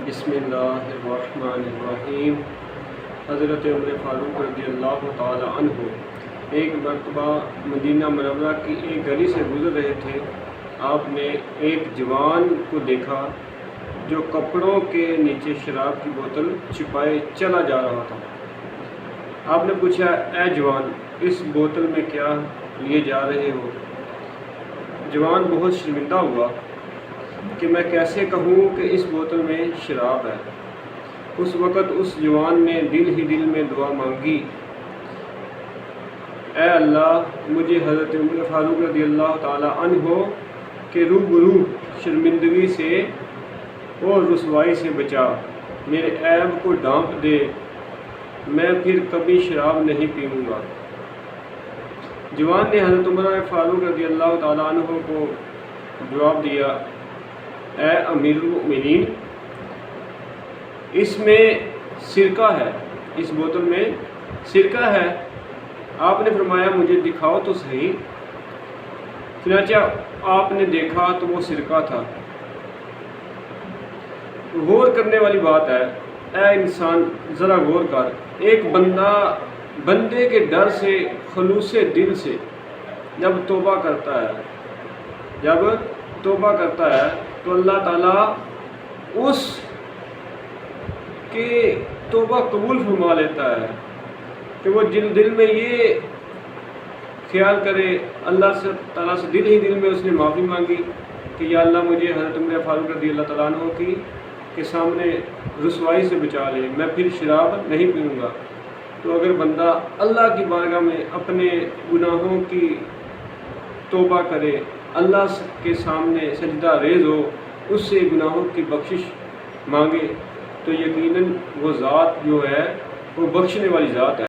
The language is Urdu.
بسم اللہ الرحمن الرحیم۔ حضرت عمر فاروق رضی اللہ تعالی عنہ ایک مرتبہ مدینہ منورہ کی ایک گلی سے گزر رہے تھے۔ آپ نے ایک جوان کو دیکھا جو کپڑوں کے نیچے شراب کی بوتل چھپائے چلا جا رہا تھا۔ آپ نے پوچھا، اے جوان، اس بوتل میں کیا لیے جا رہے ہو؟ جوان بہت شرمندہ ہوا کہ میں کیسے کہوں کہ اس بوتل میں شراب ہے۔ اس وقت اس جوان نے دل ہی دل میں دعا مانگی، اے اللہ، مجھے حضرت عمر فاروق رضی اللہ تعالی عنہ کے روبرو شرمندگی سے اور رسوائی سے بچا، میرے عیب کو ڈھانپ دے، میں پھر کبھی شراب نہیں پیوں گا۔ جوان نے حضرت عمر فاروق رضی اللہ تعالی عنہ کو جواب دیا، اے امیر المؤمنین، اس میں سرکہ ہے، اس بوتل میں سرکہ ہے۔ آپ نے فرمایا، مجھے دکھاؤ تو صحیح۔ چنانچہ آپ نے دیکھا تو وہ سرکہ تھا۔ غور کرنے والی بات ہے، اے انسان ذرا غور کر، ایک بندے کے ڈر سے، خلوص دل سے جب توبہ کرتا ہے تو اللہ تعالیٰ اس کی توبہ قبول فرما لیتا ہے کہ وہ دل میں یہ خیال کرے، اللہ تعالیٰ سے دل ہی دل میں اس نے معافی مانگی کہ یا اللہ، مجھے حضرت عمر فاروق رضی اللہ تعالیٰ عنہ کے سامنے رسوائی سے بچا لے، میں پھر شراب نہیں پیوں گا۔ تو اگر بندہ اللہ کی بارگاہ میں اپنے گناہوں کی توبہ کرے، اللہ کے سامنے سجدہ ریز ہو، اس سے گناہوں کی بخشش مانگے، تو یقیناً وہ ذات جو ہے وہ بخشنے والی ذات ہے۔